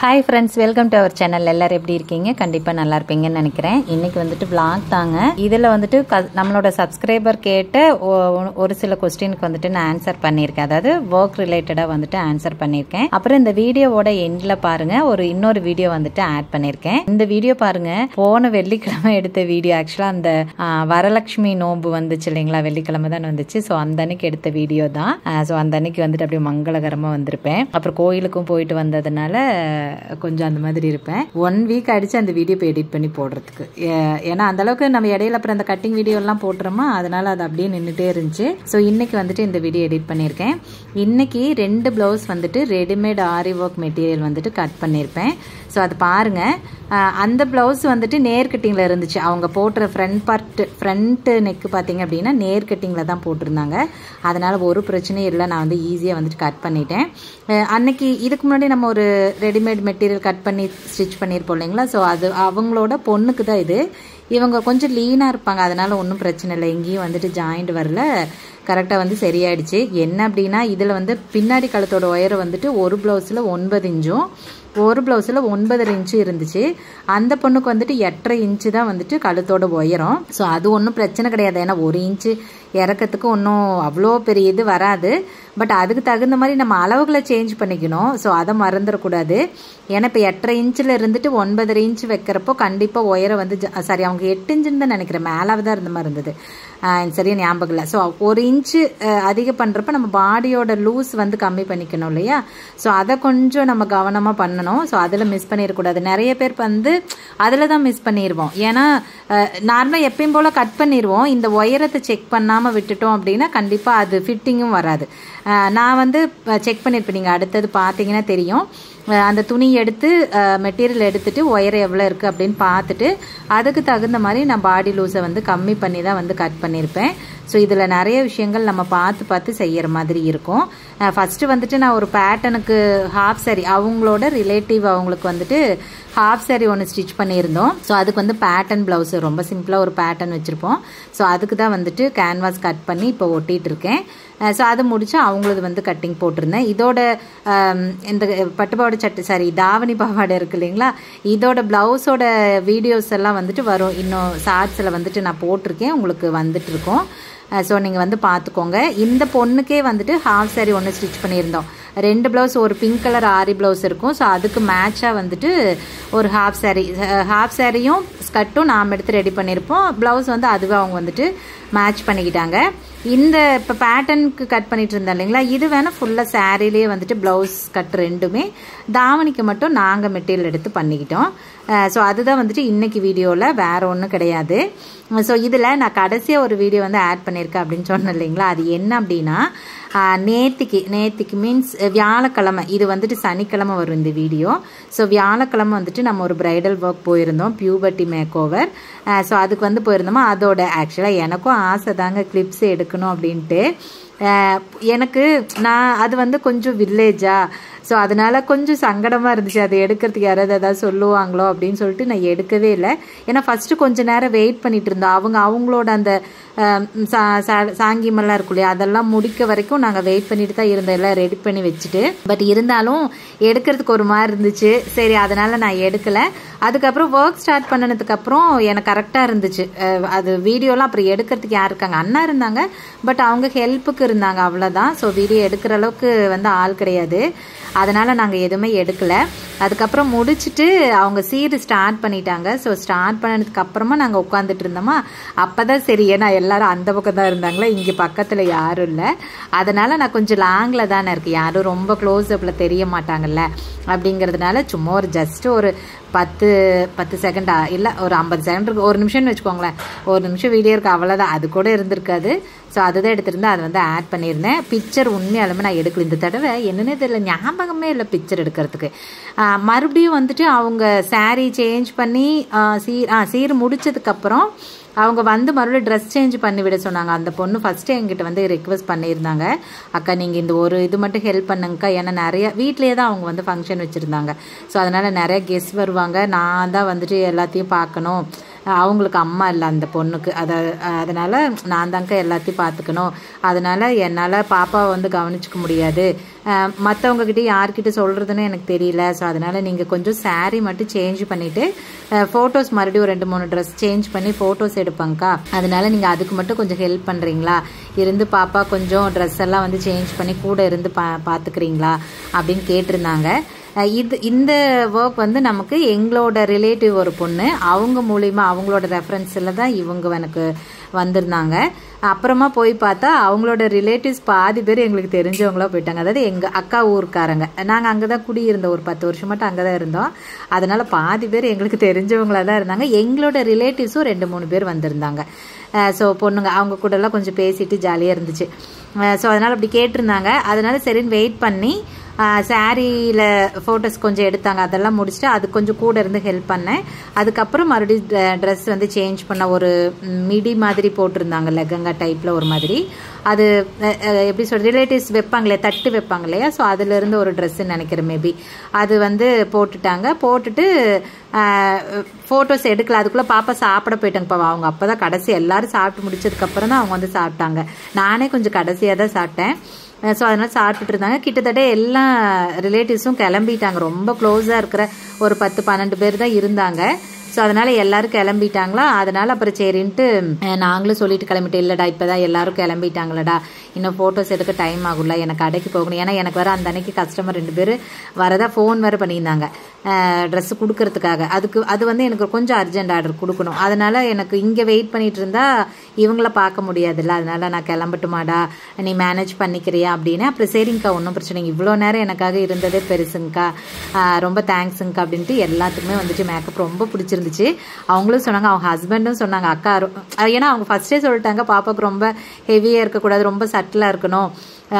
Hi friends, welcome to our channel. எல்லாரும் எப்படி இருக்கீங்க? கண்டிப்பாக நல்லா இருப்பீங்கன்னு நினைக்கிறேன். இன்னைக்கு வந்துட்டு விளாக் தாங்க. இதில் வந்துட்டு நம்மளோட சப்ஸ்கிரைபர் கேட்ட ஒரு சில கொஸ்டினுக்கு வந்துட்டு நான் ஆன்சர் பண்ணியிருக்கேன். அதாவது ஒர்க் ரிலேட்டடாக வந்துட்டு ஆன்சர் பண்ணியிருக்கேன். அப்புறம் இந்த வீடியோவோட எண்டில் பாருங்க, இன்னொரு வீடியோ வந்துட்டு ஆட் பண்ணியிருக்கேன். இந்த வீடியோ பாருங்க, போன வெள்ளிக்கிழமை எடுத்த வீடியோ. ஆக்சுவலாக அந்த வரலட்சுமி நோம்பு வந்துச்சு இல்லைங்களா, வெள்ளிக்கிழமை தான் வந்துச்சு. ஸோ அந்த அன்னைக்கு எடுத்த வீடியோ தான். ஸோ அந்த அன்னைக்கு வந்துட்டு அப்படியே மங்களகரமாக வந்திருப்பேன். அப்புறம் கோயிலுக்கும் போயிட்டு வந்ததுனால கொஞ்சம் அந்த மாதிரி இருப்பேன். 1 வீக் ஆயிடுச்சு அந்த வீடியோ இப்போ எடிட் பண்ணி போடுறதுக்கு. ஏன்னா அந்த அளவுக்கு நம்ம இடையில அப்புறம் அந்த கட்டிங் வீடியோ எல்லாம் போட்டுறோமா, அதனால அது அப்படியே நின்றுட்டே இருந்துச்சு. ஸோ இன்னைக்கு வந்துட்டு இந்த வீடியோ எடிட் பண்ணியிருக்கேன். இன்னைக்கு 2 பிளவுஸ் வந்துட்டு ரெடிமேட் ஆரி ஒர்க் மெட்டீரியல் வந்துட்டு கட் பண்ணியிருப்பேன். ஸோ அது பாருங்க. அந்த பிளவுஸ் வந்துட்டு நேர் கட்டிங்கில் இருந்துச்சு. அவங்க போட்டுற ஃப்ரண்ட் நெக்கு பார்த்தீங்க அப்படின்னா நேர் கட்டிங்கில் தான் போட்டிருந்தாங்க. அதனால ஒரு பிரச்சனையும் இல்லை. நான் வந்து ஈஸியாக வந்துட்டு கட் பண்ணிட்டேன். அன்னைக்கு இதுக்கு முன்னாடி நம்ம ஒரு ரெடிமேட் மெட்டீரியல் கட் பண்ணி ஸ்டிச் பண்ணியிருப்போம் இல்லைங்களா. ஸோ அது அவங்களோட பொண்ணுக்கு தான் இது. இவங்க கொஞ்சம் லீனாக இருப்பாங்க, அதனால ஒன்றும் பிரச்சனை இல்லை. எங்கேயும் வந்துட்டு ஜாயிண்ட் வரல, கரெக்டாக வந்து சரியாயிடுச்சு. என்ன அப்படின்னா இதில் வந்து பின்னாடி கழுத்தோட உயரம் வந்துட்டு ஒரு ப்ளவுஸில் 9 இன்ச்சும் ஒரு ப்ளவுஸில் 9.5 இன்ச்சு இருந்துச்சு. அந்த பொண்ணுக்கு வந்துட்டு 8.5 இன்ச்சு தான் வந்துட்டு கழுத்தோட உயரம். ஸோ அது ஒன்றும் பிரச்சனை கிடையாது. ஏன்னா 1 இன்ச்சு இறக்கத்துக்கு ஒன்றும் அவ்வளோ பெரிய இது வராது. பட் அதுக்கு தகுந்த மாதிரி நம்ம அளவுகளை சேஞ்ச் பண்ணிக்கணும். ஸோ அதை மறந்துடக்கூடாது. ஏன்னா இப்போ 8.5 இன்ச்சில் இருந்துட்டு 9.5 இன்ச்சு வைக்கிறப்போ கண்டிப்பாக உயரம் வந்து சாரி அவங்க 8 இன்ச்சுன்னு தான் நினைக்கிறேன், மேலாக தான் இருந்த மாதிரி இருந்தது, சரியா ஞாபகம் இல்லை. ஸோ 1 இன்ச்சு அதிகம் பண்ணுறப்ப நம்ம பாடியோட லூஸ் வந்து கம்மி பண்ணிக்கணும் இல்லையா. ஸோ அதை கொஞ்சம் நம்ம கவனமாக பண்ணணும். ஸோ அதில் மிஸ் பண்ணிடக்கூடாது. நிறைய பேர் வந்து அதில் தான் மிஸ் பண்ணிடுவோம். ஏன்னா நார்மலாக எப்பயும் போல் கட் பண்ணிடுவோம். இந்த உயரத்தை செக் பண்ணாமல் விட்டுட்டோம் அப்படின்னா கண்டிப்பாக அது ஃபிட்டிங்கும் வராது. நான் வந்து செக் பண்ணியிருப்பேன். நீங்கள் அடுத்தது பார்த்தீங்கன்னா தெரியும். அந்த துணி எடுத்து மெட்டீரியல் எடுத்துட்டு உயரம் எவ்வளோ இருக்குது அப்படின்னு பார்த்துட்டு அதுக்கு தகுந்த மாதிரி நான் பாடி லூஸை வந்து கம்மி பண்ணி தான் வந்து கட் பண்ணியிருப்பேன். ஸோ இதில் நிறைய விஷயங்கள் நம்ம பார்த்து செய்கிற மாதிரி இருக்கும். ஃபஸ்ட்டு வந்துட்டு நான் ஒரு பேட்டனுக்கு ஹாஃப் சாரி, அவங்களோட ரிலேட்டிவ் அவங்களுக்கு வந்துட்டு ஹாஃப் சாரி ஒன்று ஸ்டிச் பண்ணியிருந்தோம். ஸோ அதுக்கு வந்து பேட்டன் ப்ளவுஸு ரொம்ப சிம்பிளாக ஒரு பேட்டன் வச்சுருப்போம். ஸோ அதுக்கு தான் வந்துட்டு கேன்வாஸ் கட் பண்ணி இப்போ ஒட்டிகிட்டு இருக்கேன். ஸோ அதை முடிச்சு அவங்களது வந்து கட்டிங் போட்டிருந்தேன். இதோட இந்த பட்டுப்பாவாடை சாரி தாவணி பாவாடை இருக்கு இல்லைங்களா, இதோட பிளவுஸோட வீடியோஸ் எல்லாம் வந்துட்டு வரும். இன்னும் ஷார்ட்ஸில் வந்துட்டு நான் போட்டிருக்கேன், உங்களுக்கு வந்துட்டு இருக்கோம். ஸோ நீங்கள் வந்து பார்த்துக்கோங்க. இந்த பொண்ணுக்கே வந்துட்டு ஹாஃப் சாரி ஒன்று ஸ்டிச் பண்ணியிருந்தோம். 2 பிளவுஸ், ஒரு பிங்க் கலர் ஆரி பிளவுஸ் இருக்கும். ஸோ அதுக்கு மேட்சாக வந்துட்டு ஒரு ஹாஃப் சாரியும் ஸ்கர்ட்டும் நாம் எடுத்து ரெடி பண்ணியிருப்போம். ப்ளவுஸ் வந்து அதுவே அவங்க வந்துட்டு மேட்ச் பண்ணிக்கிட்டாங்க. இந்த இப்போ பேட்டர்னுக்கு கட் பண்ணிட்டு இருந்தோம் இல்லைங்களா, இது வேணால் ஃபுல்லாக சாரிலேயே வந்துட்டு ப்ளவுஸ் கட் ரெண்டுமே, தாவணிக்கு மட்டும் நாங்கள் மெட்டீரியல் எடுத்து பண்ணிக்கிட்டோம். ஸோ அதுதான் வந்துட்டு இன்னைக்கு வீடியோவில், வேறு ஒன்றும் கிடையாது. ஸோ இதில் நான் கடைசியாக ஒரு வீடியோ வந்து ஆட் பண்ணியிருக்கேன் அப்படின்னு சொன்னேன் இல்லைங்களா, அது என்ன அப்படின்னா நேத்திக்கு மீன்ஸ் வியாழக்கிழமை, இது வந்துட்டு சனிக்கிழமை வரும் இந்த வீடியோ. ஸோ வியாழக்கிழமை வந்துட்டு நம்ம ஒரு பிரைடல் ஒர்க் போயிருந்தோம், பியூபர்ட்டி மேக் ஓவர். ஸோ அதுக்கு வந்து போயிருந்தோமா, அதோட ஆக்சுவலாக எனக்கும் ஆசை தாங்க கிளிப்ஸ் எடுக்கணும் அப்படின்ட்டு. நான் அது வந்து கொஞ்சம் வில்லேஜா, ஸோ அதனால கொஞ்சம் சங்கடமாக இருந்துச்சு. அதை எடுக்கிறதுக்கு யாராவது ஏதாவது சொல்லுவாங்களோ அப்படின்னு சொல்லிட்டு நான் எடுக்கவே இல்லை. ஏன்னா ஃபஸ்ட்டு கொஞ்சம் நேரம் வெயிட் பண்ணிட்டு இருந்தோம். அவங்களோட அந்த சாங்கியமெல்லாம் இருக்கும் இல்லையா, அதெல்லாம் முடிக்க வரைக்கும் நாங்கள் வெயிட் பண்ணிட்டு தான் இருந்தோம், எல்லாம் ரெடி பண்ணி வச்சுட்டு. பட் இருந்தாலும் எடுக்கிறதுக்கு ஒரு மாதிரி இருந்துச்சு. சரி அதனால நான் எடுக்கலை. அதுக்கப்புறம் ஒர்க் ஸ்டார்ட் பண்ணினதுக்கப்புறம் எனக்கு கரெக்டாக இருந்துச்சு. அது வீடியோலாம் அப்புறம் எடுக்கிறதுக்கு யார் இருக்காங்க, அண்ணா இருந்தாங்க, பட் அவங்க ஹெல்ப்புக்கு இருந்தாங்க, அவ்வளோதான். ஸோ வீடியோ எடுக்கிற அளவுக்கு வந்து ஆள் கிடையாது, அதனால் நாங்கள் எதுவுமே எடுக்கலை. அதுக்கப்புறம் முடிச்சுட்டு அவங்க சீர் ஸ்டார்ட் பண்ணிட்டாங்க. ஸோ ஸ்டார்ட் பண்ணதுக்கு அப்புறமா நாங்கள் உட்காந்துட்டு இருந்தோமா, அப்போ தான் சரி, ஏன்னா எல்லாரும் அந்த பக்கம் தான் இருந்தாங்களா, இங்கே பக்கத்தில் யாரும் இல்லை. அதனால் நான் கொஞ்சம் லாங்கில் தானே இருக்குது, யாரும் ரொம்ப க்ளோஸ் அப்பில் தெரிய மாட்டாங்கல்ல அப்படிங்கிறதுனால சும்மா ஒரு ஜஸ்ட் ஒரு 10 செகண்டா இல்லை ஒரு 50 செகண்ட் இருக்கு, 1 நிமிஷம்னு வச்சுக்கோங்களேன், 1 நிமிஷம் வீடியோ இருக்குது, அவ்வளோதான். அது கூட இருந்திருக்காது. ஸோ அதுதான் எடுத்திருந்தேன், அதை வந்து ஆட் பண்ணியிருந்தேன். பிக்சர் உண்மையாலுமே நான் எடுக்கல இந்த தடவை, என்னன்னே தெரியல, ஞாபகமே இல்லை பிக்சர் எடுக்கிறதுக்கு. மறுபடியும் வந்துட்டு அவங்க சாரீ சேஞ்ச் பண்ணி சீர் முடிச்சதுக்கப்புறம் அவங்க வந்து மறுபடியும் ட்ரெஸ் சேஞ்ச் பண்ணி விட சொன்னாங்க. அந்த பொண்ணு ஃபஸ்ட்டு எங்கிட்ட வந்து ரெக்வஸ்ட் பண்ணியிருந்தாங்க, அக்கா நீங்கள் இந்த ஒரு இது மட்டும் ஹெல்ப் பண்ணுங்கக்கா, ஏன்னா நிறைய வீட்லேயே தான் அவங்க வந்து ஃபங்க்ஷன் வச்சுருந்தாங்க. ஸோ அதனால் நிறைய கெஸ்ட் வருவாங்க, நான் தான் வந்துட்டு எல்லாத்தையும் பார்க்கணும், அவங்களுக்கு அம்மா இல்லை அந்த பொண்ணுக்கு. அதனால் நான் தாங்க எல்லாத்தையும் பார்த்துக்கணும், அதனால் என்னால் பாப்பாவை வந்து கவனிச்சிக்க முடியாது, மற்றவங்கக்கிட்ட யார்கிட்ட சொல்கிறதுன்னு எனக்கு தெரியல. ஸோ அதனால் நீங்கள் கொஞ்சம் சாரீ மட்டும் சேஞ்ச் பண்ணிவிட்டு ஃபோட்டோஸ் மறுபடியும் 2-3 ட்ரெஸ் சேஞ்ச் பண்ணி ஃபோட்டோஸ் எடுப்பாங்க்கா, அதனால் நீங்கள் அதுக்கு மட்டும் கொஞ்சம் ஹெல்ப் பண்ணுறீங்களா, இருந்து பாப்பா கொஞ்சம் ட்ரெஸ் எல்லாம் வந்து சேஞ்ச் பண்ணி கூட இருந்து பார்த்துக்கிறீங்களா அப்படின்னு கேட்டிருந்தாங்க. இந்த ஒர்க் வந்து நமக்கு எங்களோட ரிலேட்டிவ் ஒரு பொண்ணு, அவங்க மூலிமா அவங்களோட ரெஃபரன்ஸில் தான் இவங்க எனக்கு வந்திருந்தாங்க. அப்புறமா போய் பார்த்தா அவங்களோட ரிலேட்டிவ்ஸ் பாதி பேர் எங்களுக்கு தெரிஞ்சவங்களா போயிட்டாங்க. அதாவது எங்கள் அக்கா ஊருக்காரங்க, நாங்கள் அங்கே தான் குடியிருந்தோம், ஒரு 10 வருஷம் மட்டும் அங்கே தான் இருந்தோம். அதனால் பாதி பேர் எங்களுக்கு தெரிஞ்சவங்களா தான் இருந்தாங்க. எங்களோட ரிலேட்டிவ்ஸும் 2-3 பேர் வந்திருந்தாங்க. ஸோ பொண்ணுங்க அவங்க கூடலாம் கொஞ்சம் பேசிட்டு ஜாலியாக இருந்துச்சு. ஸோ அதனால் அப்படி கேட்டிருந்தாங்க. அதனால் சரின்னு வெயிட் பண்ணி சாரியில் ஃபோட்டோஸ் கொஞ்சம் எடுத்தாங்க, அதெல்லாம் முடிச்சுட்டு அது கொஞ்சம் கூட இருந்து ஹெல்ப் பண்ணேன். அதுக்கப்புறம் மறுபடியும் ட்ரெஸ் வந்து சேஞ்ச் பண்ண ஒரு மிடி மாதிரி போட்டிருந்தாங்க, லெகங்கா டைப்பில் ஒரு மாதிரி. அது எப்படி சொல்கிறது, ரிலேட்டிவ்ஸ் வைப்பாங்களே, தட்டு வைப்பாங்க இல்லையா, ஸோ அதுலேருந்து ஒரு ட்ரெஸ்ஸுன்னு நினைக்கிறேன் மேபி. அது வந்து போட்டுட்டாங்க. போட்டுட்டு ஃபோட்டோஸ் எடுக்கல, அதுக்குள்ளே பாப்பா சாப்பிட போயிட்டாங்க. அவங்க அப்போ தான் கடைசி எல்லாரும் சாப்பிட்டு முடிச்சதுக்கப்புறம் தான் அவங்க வந்து சாப்பிட்டாங்க. நானே கொஞ்சம் கடைசியாக தான் சாப்பிட்டேன். ஸோ அதனால் சாப்பிட்டுட்டு இருந்தாங்க. கிட்டத்தட்ட எல்லா ரிலேட்டிவ்ஸும் கிளம்பிட்டாங்க. ரொம்ப க்ளோஸாக இருக்கிற ஒரு 10-12 பேர் தான் இருந்தாங்க. ஸோ அதனால் எல்லோரும் கிளம்பிட்டாங்களா, அதனால் அப்புறம் சரின்ட்டு நாங்களும் சொல்லிட்டு கிளம்பிட்டேன், இல்லைடா இப்போ தான் எல்லோரும் கிளம்பிட்டாங்களடா, இன்னும் ஃபோட்டோஸ் எடுக்க டைம் ஆகும்ல, எனக்கு கடைக்கு போகணும். ஏன்னா எனக்கு வேறு அந்த அன்னைக்கு கஸ்டமர் 2 பேர் வரதா ஃபோன் வேறு பண்ணியிருந்தாங்க ட்ரெஸ்ஸு கொடுக்கறதுக்காக. அது வந்து எனக்கு கொஞ்சம் அர்ஜென்ட் ஆர்டர் கொடுக்கணும். அதனால் எனக்கு இங்கே வெயிட் பண்ணிகிட்டு இருந்தால் இவங்கள பார்க்க முடியாதுல்ல, அதனால் நான் கிளம்பட்டுமாடா, நீ மேனேஜ் பண்ணிக்கிறியா அப்படின்னு. அப்புறம் சரிங்கக்கா ஒன்றும் பிரச்சனை, இவ்வளோ நேரம் எனக்காக இருந்ததே பெருசுங்கக்கா, ரொம்ப தேங்க்ஸுங்கக்கா அப்படின்ட்டு எல்லாத்துக்குமே வந்துட்டு மேக்கப் ரொம்ப பிடிச்சிருந்துச்சு. அவங்களும் சொன்னாங்க, அவங்க ஹஸ்பண்டும் சொன்னாங்க, அக்கா ஏன்னா அவங்க ஃபர்ஸ்டே சொல்லிட்டாங்க பாப்பாவுக்கு ரொம்ப ஹெவியாக இருக்கக்கூடாது, ரொம்ப சட்டிலாக இருக்கணும்,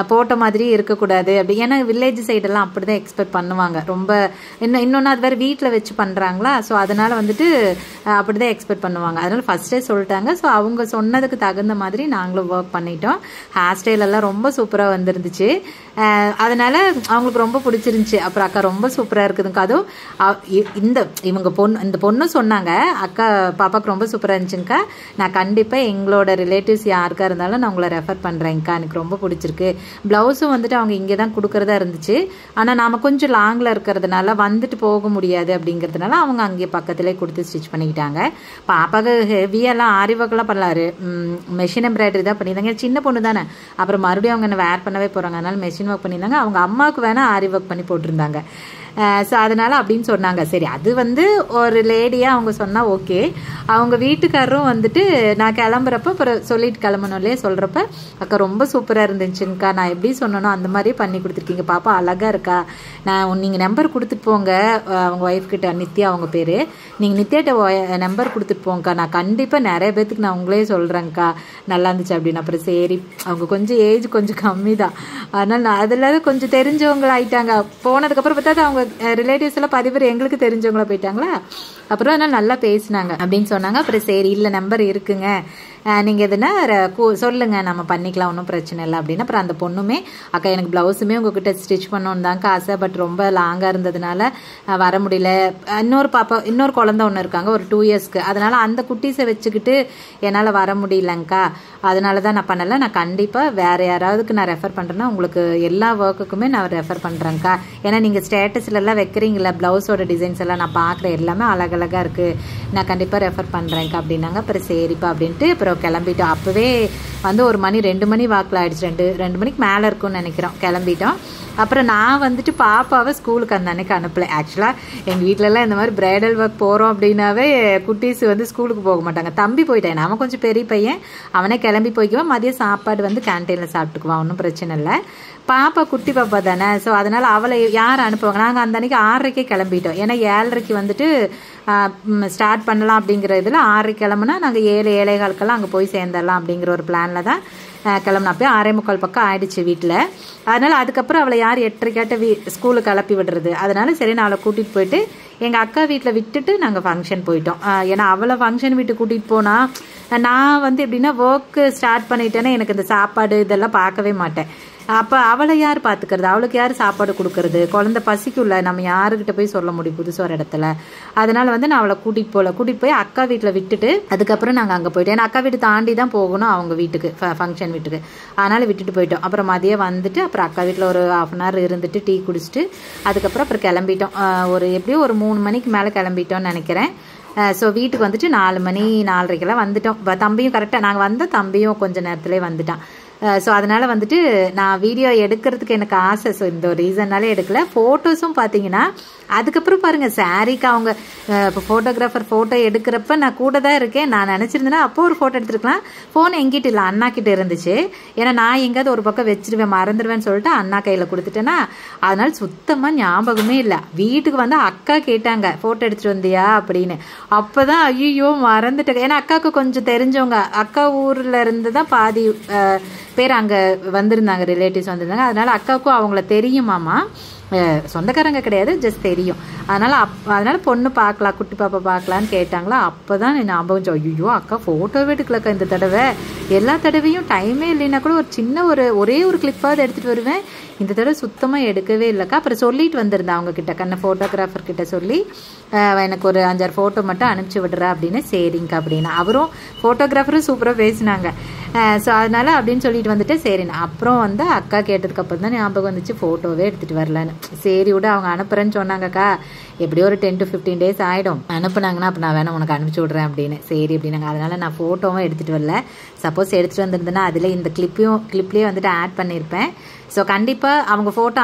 போட்ட மாதிரி இருக்கக்கூடாது அப்படி. ஏன்னா வில்லேஜ் சைடெல்லாம் அப்படி தான் எக்ஸ்பெக்ட் பண்ணுவாங்க. ரொம்ப இன்னொன்று அது வேறு வீட்டில் வச்சு பண்ணுறாங்களா, ஸோ அதனால் வந்துட்டு அப்படி தான் எக்ஸ்பெக்ட் பண்ணுவாங்க. அதனால் ஃபஸ்ட்டே சொல்லிட்டாங்க. ஸோ அவங்க சொன்னதுக்கு தகுந்த மாதிரி நாங்களும் ஒர்க் பண்ணிட்டோம். ஹேர் ஸ்டைலெல்லாம் ரொம்ப சூப்பராக வந்துருந்துச்சு. அதனால் அவங்களுக்கு ரொம்ப பிடிச்சிருந்துச்சி. அப்புறம் அக்கா ரொம்ப சூப்பராக இருக்குதுங்க. அதுவும் இந்த பொண்ணு சொன்னாங்க, அக்கா பாப்பாவுக்கு ரொம்ப சூப்பராக இருந்துச்சுங்கக்கா, நான் கண்டிப்பாக எங்களோட ரிலேட்டிவ்ஸ் யாருக்கா இருந்தாலும் நான் உங்களை ரெஃபர் பண்ணுறேங்க்கா, எனக்கு ரொம்ப பிடிச்சிருக்கு. ப்ளவுஸும் வந்துட்டு அவங்க இங்கே தான் கொடுக்குறதா இருந்துச்சு. ஆனால் நாம் கொஞ்சம் லாங்கில் இருக்கிறதுனால வந்துட்டு போக முடியாது அப்படிங்கிறதுனால அவங்க அங்கேயே பக்கத்துலேயே கொடுத்து ஸ்டிச் பண்ணிக்கிட்டாங்க. பாப்பாவுக்கு ஹெவியெல்லாம் ஆரி ஒர்க்கெல்லாம் பண்ணலாரு, மெஷின் எம்ப்ராய்டரி தான் பண்ணியிருந்தாங்க. சின்ன பொண்ணு தானே, அப்புறம் மறுபடியும் அவங்க என்ன வேர் பண்ணவே போகிறாங்க, அதனால மெஷின் ஒர்க் பண்ணியிருந்தாங்க. அவங்க அம்மாவுக்கு வேணால் ஆரி ஒர்க் பண்ணி போட்டிருந்தாங்க. ஸோ அதனால் அப்படின்னு சொன்னாங்க. சரி, அது வந்து ஒரு லேடியாக அவங்க சொன்னால் ஓகே. அவங்க வீட்டுக்காரரும் வந்துட்டு நான் கிளம்புறப்ப அப்புறம் சொல்லிட்டு கிளம்பணும் இல்லையா, சொல்கிறப்ப அக்கா ரொம்ப சூப்பராக இருந்துச்சுங்கக்கா, நான் எப்படி சொன்னனோ அந்த மாதிரியே பண்ணி கொடுத்துருக்கீங்க, பாப்பா அழகாக இருக்கா, நீங்கள் நம்பர் கொடுத்துட்டு போங்க அவங்க ஒய்ஃப்கிட்ட, நித்யா அவங்க பேர், நீங்கள் நித்யாட்ட நம்பர் கொடுத்துட்டு போங்கக்கா, நான் கண்டிப்பாக நிறைய பேர்த்துக்கு நான் உங்களே சொல்கிறேங்க்கா நல்லா இருந்துச்சு அப்படின்னு. அப்புறம் சரி, அவங்க கொஞ்சம் ஏஜ் கொஞ்சம் கம்மி தான், அதனால் நான் அதில் கொஞ்சம் தெரிஞ்சவங்களாயிட்டாங்க. போனதுக்கப்புறம் பார்த்தா அவங்க ரிலேட்டிவ்ஸ் எல்லாம் 10 பேர் எங்களுக்கு தெரிஞ்சவங்களா போயிட்டாங்களா. அப்புறம் அதனால் நல்லா பேசினாங்க அப்படின்னு சொன்னாங்க. அப்புறம் சரி, இல்லை நம்பர் இருக்குங்க, நீங்கள் எதுனா சொல்லுங்க, நம்ம பண்ணிக்கலாம், ஒன்றும் பிரச்சனை இல்லை அப்படின்னு. அப்புறம் அந்த பொண்ணுமே, அக்கா எனக்கு ப்ளவுஸுமே உங்ககிட்ட ஸ்டிச் பண்ணணுன்னு தாங்க ஆசை, பட் ரொம்ப லாங்காக இருந்ததுனால வர முடியல, இன்னொரு குழந்தை ஒன்று இருக்காங்க ஒரு 2 இயர்ஸ்க்கு, அதனால் அந்த குட்டீஸை வச்சுக்கிட்டு என்னால் வர முடியலங்க்கா, அதனால தான் நான் பண்ணலை, நான் கண்டிப்பாக வேறு யாராவதுக்கு நான் ரெஃபர் பண்ணுறேன்னா உங்களுக்கு எல்லா ஒர்க்குக்குமே நான் ரெஃபர் பண்ணுறேங்க்கா, ஏன்னா நீங்கள் ஸ்டேட்டஸ்லலாம் வைக்கிறீங்களா ப்ளவுஸோட டிசைன்ஸ் எல்லாம் நான் பார்க்குறேன், எல்லாமே அழகழகாக இருக்குது, நான் கண்டிப்பாக ரெஃபர் பண்ணுறேங்க்கா அப்படின்னாங்க. அப்புறம் சரிப்பா அப்படின்ட்டு அப்புறம் கிளம்பிட்டோம். அப்போவே வந்து 1 மணி 2 மணி வாக்கில் ஆயிடுச்சு, 2 மணிக்கு மேலே இருக்கும்னு நினைக்கிறோம், கிளம்பிட்டோம். அப்புறம் நான் வந்துட்டு பாப்பாவை ஸ்கூலுக்கு அந்த அன்னைக்கு அனுப்பலை. ஆக்சுவலாக எங்கள் வீட்டிலலாம் இந்த மாதிரி பிரைடல் ஒர்க் போகிறோம் அப்படின்னாவே குட்டீஸ் வந்து ஸ்கூலுக்கு போக மாட்டாங்க. தம்பி போயிட்டேன், அவன் கொஞ்சம் பெரிய பையன், அவனே கிளம்பி போய்க்குவான், மதியம் சாப்பாடு வந்து கேன்டீனில் சாப்பிட்டுக்குவான், ஒன்றும் பிரச்சனை இல்லை. பாப்பா குட்டி பாப்பா தானே, ஸோ அதனால் அவளை யார் அனுப்புவாங்க. நாங்கள் அந்த அன்றைக்கி 6:30 கிளம்பிட்டோம், ஏன்னா 7:30 வந்துட்டு ஸ்டார்ட் பண்ணலாம் அப்படிங்கிற இதில் 6:30 கிளம்புனா நாங்கள் 7-7:15 அங்கே போய் சேர்ந்துடலாம் அப்படிங்கிற ஒரு பிளானில் தான் கிளம்புனா. அப்போ 6:45 பக்கம் ஆயிடுச்சு வீட்டில். அதனால் அதுக்கப்புறம் அவளை யார் 8:30 ஸ்கூலுக்கு கிளப்பி விடுறது, அதனால சரி நான் அவளை கூட்டிகிட்டு போயிட்டு எங்கள் அக்கா வீட்டில் விட்டுட்டு நாங்கள் ஃபங்க்ஷன் போயிட்டோம். ஏன்னா அவளை ஃபங்க்ஷன் வீட்டுக்கு கூட்டிகிட்டு போனால் நான் வந்து எப்படின்னா ஒர்க்கு ஸ்டார்ட் பண்ணிட்டேன்னா எனக்கு இந்த சாப்பாடு இதெல்லாம் பார்க்கவே மாட்டேன். அப்போ அவளை யார் பார்த்துக்கிறது, அவளுக்கு யார் சாப்பாடு கொடுக்கறது, குழந்தை பசிக்குள்ள நம்ம யாருக்கிட்ட போய் சொல்ல முடியும் புதுசு ஒரு இடத்துல. அதனால வந்து நான் அவளை கூட்டிகிட்டு போய் அக்கா வீட்டில் விட்டுட்டு அதுக்கப்புறம் நாங்கள் அங்கே போயிட்டோம். ஏன்னா அக்கா வீட்டு தாண்டி தான் போகணும் அவங்க வீட்டுக்கு, ஃபங்க்ஷன் வீட்டுக்கு. அதனால் விட்டுட்டு போயிட்டோம். அப்புறம் மதியம் வந்துட்டு அப்புறம் அக்கா வீட்டில் ஒரு 1/2 hour இருந்துட்டு டீ குடிச்சிட்டு அதுக்கப்புறம் கிளம்பிட்டோம். ஒரு எப்படியும் ஒரு 3 மணிக்கு மேலே கிளம்பிட்டோம்னு நினைக்கிறேன். ஸோ வீட்டுக்கு வந்துட்டு 4 மணி 4:30 வந்துட்டோம். தம்பியும் கரெக்டாக நாங்கள் வந்த தம்பியும் கொஞ்சம் நேரத்துலேயே வந்துட்டான். ஸோ அதனால் வந்துட்டு நான் வீடியோ எடுக்கிறதுக்கு எனக்கு ஆசை. ஸோ இந்த ஒரு ரீசன்னாலே எடுக்கல. ஃபோட்டோஸும் பார்த்தீங்கன்னா அதுக்கப்புறம் பாருங்கள் சாரிக்கு அவங்க இப்போ ஃபோட்டோகிராஃபர் ஃபோட்டோ எடுக்கிறப்ப நான் கூட தான் இருக்கேன். நான் நினச்சிருந்தேன்னா அப்போ ஒரு ஃபோட்டோ எடுத்துருக்கலாம். ஃபோன் எங்கிட்ட இல்லை, அண்ணா கிட்ட இருந்துச்சு. ஏன்னா நான் எங்கேயாவது ஒரு பக்கம் வச்சிருவேன் மறந்துடுவேன்னு சொல்லிட்டு அண்ணா கையில் கொடுத்துட்டேன்னா அதனால சுத்தமாக ஞாபகமே இல்லை. வீட்டுக்கு வந்து அக்கா கேட்டாங்க ஃபோட்டோ எடுத்துகிட்டு வந்தியா அப்படின்னு. அப்போ தான் ஐயோ மறந்துட்டேன். ஏன்னா அக்காவுக்கு கொஞ்சம் தெரிஞ்சவங்க, அக்கா ஊரில் இருந்து தான் பாதி பேர் அங்கே வந்திருந்தாங்க, ரிலேட்டிவ்ஸ் வந்திருந்தாங்க. அதனால அக்காவுக்கும் அவங்கள தெரியுமாமா, சொந்தக்காரங்க கிடையாது, ஜஸ்ட் தெரியும். அதனால பொண்ணு பார்க்கலாம், குட்டி பாப்பா பார்க்கலான்னு கேட்டாங்களா. அப்போ தான் ஞாபகம், ஐயோ அக்கா ஃபோட்டோவே எடுக்கலக்கா இந்த தடவை. எல்லா தடவையும் டைமே இல்லைன்னா கூட ஒரு சின்ன ஒரே ஒரு கிளிப்பாவது எடுத்துகிட்டு வருவேன். இந்த தடவை சுத்தமாக எடுக்கவே இல்லைக்கா. அப்புறம் சொல்லிட்டு வந்திருந்தேன் அவங்க கிட்ட, ஃபோட்டோகிராஃபர் கிட்ட சொல்லி எனக்கு ஒரு 5-6 ஃபோட்டோ மட்டும் அனுப்பிச்சி விடுறா அப்படின்னு. சரிங்கக்கா அப்படின்னு. அவரும் ஃபோட்டோகிராஃபரும் சூப்பராக பேசினாங்க. ஸோ அதனால அப்படின்னு சொல்லிட்டு வந்துட்டு சரிண்ணா. அப்புறம் வந்து அக்கா கேட்டதுக்கப்புறம் தான் ஞாபகம் வந்துச்சு ஃபோட்டோவே எடுத்துகிட்டு வரலான்னு. சரி விட அவங்க அனுப்புகிறேன்னு சொன்னாங்கக்கா. எப்படியோ ஒரு 10 to 15 days ஆகிடும். அனுப்புனாங்கன்னா அப்போ நான் வேணா உனக்கு அனுப்பிச்சி விட்றேன் அப்படின்னு. சரி அப்படின்னாங்க. அதனால் நான் ஃபோட்டோவும் எடுத்துகிட்டு வரல. சப்போஸ் எடுத்துகிட்டு வந்திருந்தேன்னா அதில் இந்த கிளிப்லேயே வந்துட்டு ஆட் பண்ணியிருப்பேன். ஸோ கண்டிப்பாக அவங்க ஃபோட்டோ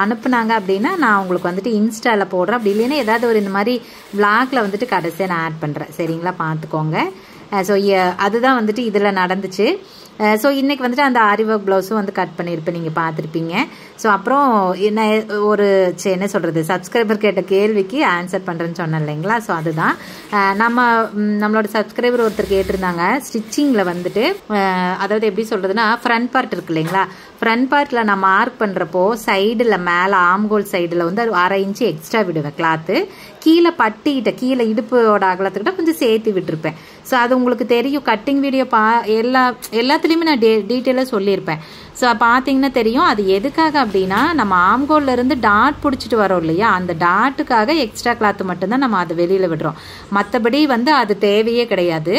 அனுப்புனாங்க அப்படின்னா நான் உங்களுக்கு வந்துட்டு இன்ஸ்டாவில் போடுறேன். அப்படி இல்லைன்னா ஏதாவது ஒரு இந்த மாதிரி விளாகில் வந்துட்டு கடைசியாக நான் ஆட் பண்ணுறேன். சரிங்களா, பார்த்துக்கோங்க. ஸோ அதுதான் வந்துட்டு இதில் நடந்துச்சு. ஸோ இன்றைக்கி வந்துட்டு அந்த ஆரி ஒர்க் ப்ளவுஸும் வந்து கட் பண்ணியிருப்பேன், நீங்கள் பார்த்துருப்பீங்க. ஸோ அப்புறம் என்ன சொல்கிறது, சப்ஸ்கிரைபர் கேட்ட கேள்விக்கு ஆன்சர் பண்ணுறேன்னு சொன்னேன் இல்லைங்களா. ஸோ அதுதான் நம்மளோட சப்ஸ்கிரைபர் ஒருத்தர் கேட்டிருந்தாங்க ஸ்டிச்சிங்கில் வந்துட்டு, அதாவது எப்படி சொல்கிறதுனா ஃப்ரண்ட் பார்ட் இருக்கு இல்லைங்களா, ஃப்ரண்ட் பார்ட்டில் நான் மார்க் பண்ணுறப்போ சைடில் மேலே ஆம்கோல் சைடில் வந்து 1/2 inch எக்ஸ்ட்ரா விடுவேன் கிளாத்து. கீழே பட்டிக்கிட்ட கீழே இடுப்போட அகலத்துக்கிட்ட கொஞ்சம் சேர்த்து விட்டுருப்பேன். ஸோ அது உங்களுக்கு தெரியும், கட்டிங் வீடியோ எல்லாத்துலேயுமே நான் டீட்டெயிலாக சொல்லியிருப்பேன். ஸோ பார்த்தீங்கன்னா தெரியும். அது எதுக்காக அப்படின்னா நம்ம ஆம்கோல்ல இருந்து டாட் பிடிச்சிட்டு வரோம் இல்லையா, அந்த டாட்டுக்காக எக்ஸ்ட்ரா கிளாத்து மட்டும்தான் நம்ம அதை வெளியில் விடுறோம். மற்றபடி வந்து அது தேவையே கிடையாது.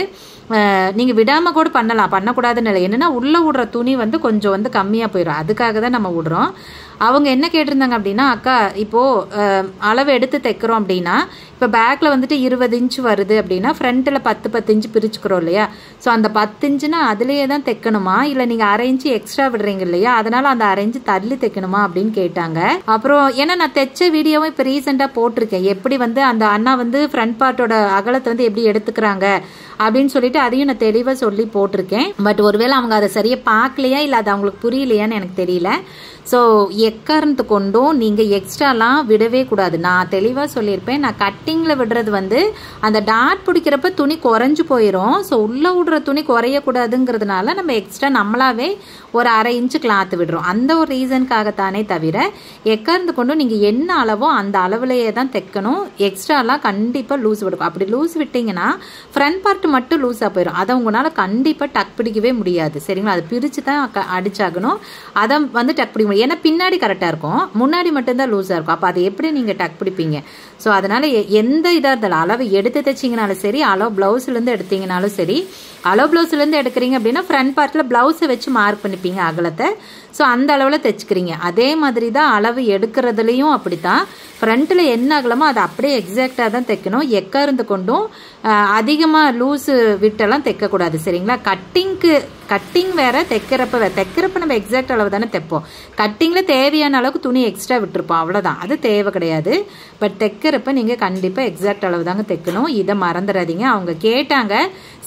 நீங்கள் விடாமல் கூட பண்ணக்கூடாதுன்னு இல்லை. என்னென்னா உள்ளே விடுற துணி வந்து கொஞ்சம் வந்து கம்மியாக போயிடும், அதுக்காக தான் நம்ம விடுறோம். அவங்க என்ன கேட்டிருந்தாங்க அப்படின்னா, அக்கா இப்போது அளவு எடுத்து தைக்கிறோம் அப்படின்னா இப்போ பேக்கில் வந்துட்டு 20 inch வருது அப்படின்னா ஃப்ரண்ட்டில் 10 inch பிரிச்சுக்கிறோம் இல்லையா. ஸோ அந்த 10 inchனா அதுலேயே தான் தைக்கணுமா, இல்லை நீங்கள் 1/2 inch எக்ஸ்ட்ரா விடுறீங்க இல்லையா, அதனால அந்த 1/2 inch தள்ளி தைக்கணுமா அப்படின்னு கேட்டாங்க. அப்புறம் ஏன்னா நான் தைச்ச வீடியோவும் இப்போ ரீசெண்டாக போட்டிருக்கேன், எப்படி வந்து அந்த அண்ணா வந்து ஃப்ரண்ட் பார்ட்டோட அகலத்தை வந்து எப்படி எடுத்துக்கிறாங்க அப்படின்னு சொல்லிட்டு அதையும் நான் தெளிவாக சொல்லி போட்டிருக்கேன். பட் ஒருவேளை அவங்க அதை சரியாக பார்க்கலையா இல்லை அது அவங்களுக்கு புரியலையான்னு எனக்கு தெரியல. ஸோ எக்காரணத்து கொண்டும் நீங்கள் எக்ஸ்ட்ராலாம் விடவே கூடாது. நான் தெளிவாக சொல்லியிருப்பேன். நான் கட்டிங்கில் விடுறது வந்து அந்த டாட் பிடிக்கிறப்ப துணி குறைஞ்சு போயிடும். ஸோ உள்ளே விடுற துணி குறையக்கூடாதுங்கிறதுனால நம்ம எக்ஸ்ட்ரா நம்மளாவே ஒரு 1/2 inch கிளாத்து விடுறோம். அந்த ஒரு ரீசனுக்காகத்தானே தவிர எக்காரணத்து கொண்டும் நீங்கள் என்ன அளவோ அந்த அளவுலையே தான் தைக்கணும். எக்ஸ்ட்ராலாம் கண்டிப்பாக லூஸ் விடும். அப்படி லூஸ் விட்டிங்கன்னா ஃப்ரண்ட் பார்ட் மட்டும் லூஸாக போயிடும். அதை உங்களால் கண்டிப்பாக டக் பிடிக்கவே முடியாது. சரிங்களா, அதை பிரித்து தான் அடிச்சாகணும். அதை வந்து டக் பிடிக்க முடியும். ஏன்னா பின்னாடி கரெக்டாக இருக்கும், முன்னாடி மட்டும்தான் லூஸாக இருக்கும். அப்போ அதை எப்படி நீங்கள் டக் பிடிப்பீங்க? ஸோ அதனால் எந்த இதாக இருந்தாலும் அளவு எடுத்து தைச்சிங்கனாலும் சரி, அளவு ப்ளவுஸ்லேருந்து எடுத்தீங்கனாலும் சரி, அளவு ப்ளவுஸ்லேருந்து எடுக்கிறீங்க அப்படின்னா ஃப்ரண்ட் பார்ட்டில் ப்ளவுஸை வச்சு மார்க் பண்ணிப்பீங்க அகலத்தை. ஸோ அந்த அளவில் தைச்சிக்கிறீங்க. அதே மாதிரி தான் அளவு எடுக்கிறதுலையும் அப்படித்தான். ஃப்ரண்ட்டில் என்ன அகலமோ அதை அப்படியே எக்ஸாக்டாக தான் தைக்கணும். எக்காருந்து கொண்டும் அதிகமாக லூஸு விட்டெல்லாம் தைக்கக்கூடாது. சரிங்களா, கட்டிங் வேற, தைக்கிறப்ப நம்ம எக்ஸாக்ட் அளவு தானே தைப்போம். கட்டிங்கில் தேவையான அளவுக்கு துணி எக்ஸ்ட்ரா விட்டுருப்போம், அவ்வளோதான். அது தேவை கிடையாது. பட் தைக்கிறப்ப நீங்கள் கண்டிப்பாக எக்ஸாக்ட் அளவு தாங்க தைக்கணும். இதை மறந்துடாதீங்க. அவங்க கேட்டாங்க.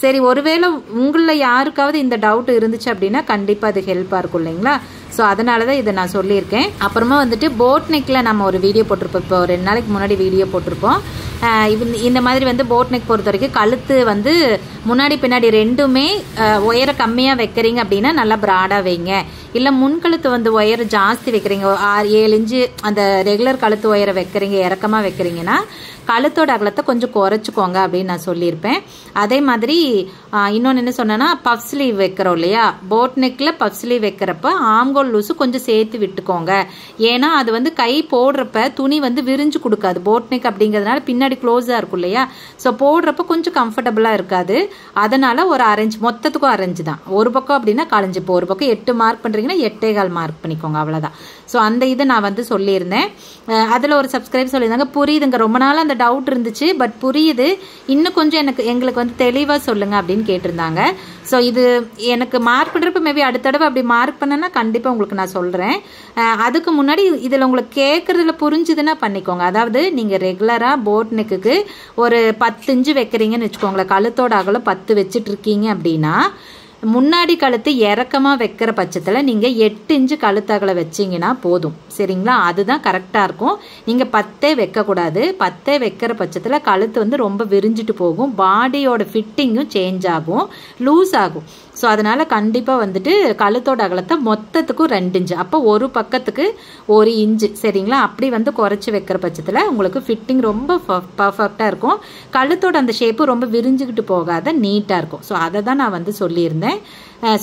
சரி, ஒருவேளை உங்களில் யாருக்காவது இந்த டவுட் இருந்துச்சு அப்படின்னா கண்டிப்பாக அது ஹெல்ப்பாக இருக்கும் இல்லைங்களா. ஸோ அதனால தான் இதை நான் சொல்லியிருக்கேன். அப்புறமா வந்துட்டு போட் நெக்கில் நம்ம ஒரு வீடியோ போட்டிருப்போம், இப்போ 2 நாளைக்கு முன்னாடி வீடியோ போட்டிருப்போம். இந்த மாதிரி வந்து போட் நெக் பொறுத்த வரைக்கும் கழுத்து வந்து முன்னாடி பின்னாடி ரெண்டுமே உயர கம்மியாக வைக்கிறீங்க அப்படின்னா நல்லா ப்ராடாக வைங்க. இல்லை இல்லை முன்கழுத்து வந்து ஒயர் ஜாஸ்தி வைக்கிறீங்க, 6-7 இன்ச்சு அந்த ரெகுலர் கழுத்து ஒயரை வைக்கிறீங்க, இறக்கமாக வைக்கிறீங்கன்னா கழுத்தோட அகலத்தை கொஞ்சம் குறைச்சிக்கோங்க அப்படின்னு நான் சொல்லியிருப்பேன். அதே மாதிரி இன்னொன்று என்ன சொன்னேன்னா, பஃப் ஸ்லீவ் வைக்கிறோம் இல்லையா, போட் நெக்கில் பஃப் ஸ்லீவ் வைக்கிறப்ப ஆம்கோல் லூஸு கொஞ்சம் சேர்த்து விட்டுக்கோங்க. ஏன்னா அது வந்து கை போடுறப்ப துணி வந்து விரிஞ்சு கொடுக்காது. போட் நெக் அப்படிங்கிறதுனால பின்னாடி க்ளோஸாக இருக்கும் இல்லையா, ஸோ போடுறப்ப கொஞ்சம் கம்ஃபர்டபுளாக இருக்காது. அதனால் ஒரு அரேஞ்ச் மொத்தத்துக்கும் அரேஞ்சு தான். ஒரு பக்கம் அப்படின்னா கலைஞ்சு, இப்போ ஒரு பக்கம் 8 மார்க் பண்ணுறீங்கன்னா 8.25 மார்க் பண்ணிக்கோங்க, அவ்வளோதான். ஸோ அந்த இதை நான் வந்து சொல்லியிருந்தேன். அதில் ஒரு சப்ஸ்கிரைப் சொல்லியிருந்தாங்க, புரியுதுங்க, ரொம்ப நாள் அந்த டவுட் இருந்துச்சு, பட் புரியுது, இன்னும் கொஞ்சம் எங்களுக்கு வந்து தெளிவாக சொல்லுங்கள் அப்படின்னு கேட்டிருந்தாங்க. ஸோ இது எனக்கு மார்க் பண்ணுறப்ப மேபி அடுத்த தடவை அப்படி மார்க் பண்ணேன்னா கண்டிப்பாக உங்களுக்கு நான் சொல்கிறேன். அதுக்கு முன்னாடி இதில் உங்களுக்கு கேட்குறதுல புரிஞ்சுதுன்னா பண்ணிக்கோங்க. அதாவது நீங்கள் ரெகுலராக போட் நெக்குக்கு ஒரு 10 இன்ச்சு வைக்கிறீங்கன்னு வச்சுக்கோங்களேன், கழுத்தோட அகலம் 10 வச்சுட்டு இருக்கீங்க அப்படின்னா முன்னாடி கழுத்து இறக்கமாக வைக்கிற பட்சத்தில் நீங்கள் 8 இன்ச்சு கழுத்தகலை வச்சிங்கன்னா போதும், சரிங்களா? அதுதான் கரெக்டாக இருக்கும். நீங்கள் 10 வைக்கக்கூடாது. 10 வைக்கிற பட்சத்தில் கழுத்து வந்து ரொம்ப விரிஞ்சிட்டு போகும், பாடியோட ஃபிட்டிங்கும் சேஞ்ச் ஆகும், லூஸ் ஆகும். ஸோ அதனால் கண்டிப்பாக வந்துட்டு கழுத்தோட அகலத்தை மொத்தத்துக்கும் 2 இன்ச்சு, அப்போ ஒரு பக்கத்துக்கு 1 இன்ச்சு, சரிங்களா? அப்படி வந்து குறைச்சி வைக்கிற பட்சத்தில் உங்களுக்கு ஃபிட்டிங் ரொம்ப பர்ஃபெக்டாக இருக்கும். கழுத்தோட அந்த ஷேப்பு ரொம்ப விரிஞ்சுக்கிட்டு போகாத நீட்டாக இருக்கும். ஸோ அதை தான் நான் வந்து சொல்லியிருந்தேன்.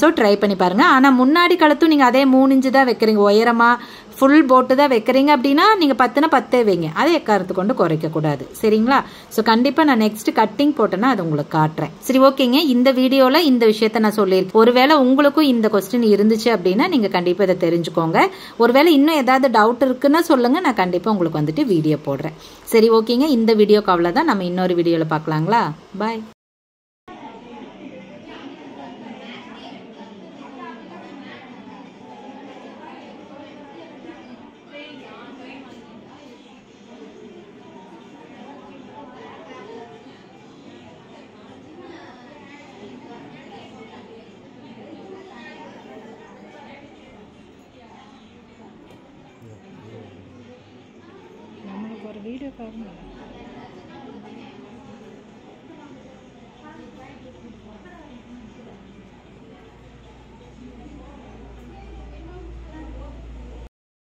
ஸோ ட்ரை பண்ணி பாருங்கள். ஆனால் முன்னாடி கழுத்தும் நீங்கள் அதே 3 இன்ச்சு தான் வைக்கிறீங்க, உயரமாக ஃபுல் போட்டு தான் வைக்கிறீங்க அப்படின்னா நீங்கள் 10னா 10 வைங்க, அதை எக்காரத்து கொண்டு குறைக்கக்கூடாது, சரிங்களா? ஸோ கண்டிப்பாக நான் நெக்ஸ்ட் கட்டிங் போட்டேன்னா அது உங்களுக்கு காட்டுறேன். சரி, ஓகேங்க. இந்த வீடியோவில் இந்த விஷயத்த நான் சொல்லியிருக்கேன். ஒருவேளை உங்களுக்கும் இந்த கொஸ்டின் இருந்துச்சு அப்படின்னா நீங்கள் கண்டிப்பாக இதை தெரிஞ்சுக்கோங்க. ஒருவேளை இன்னும் ஏதாவது டவுட் இருக்குன்னா சொல்லுங்கள், நான் கண்டிப்பாக உங்களுக்கு வந்துட்டு வீடியோ போடுறேன். சரி, ஓகேங்க. இந்த வீடியோக்கு அவ்வளோதான். நம்ம இன்னொரு வீடியோவில் பார்க்கலாங்களா? பாய். நம்மளுக்கு ஒரு வீடியோ பாருங்க.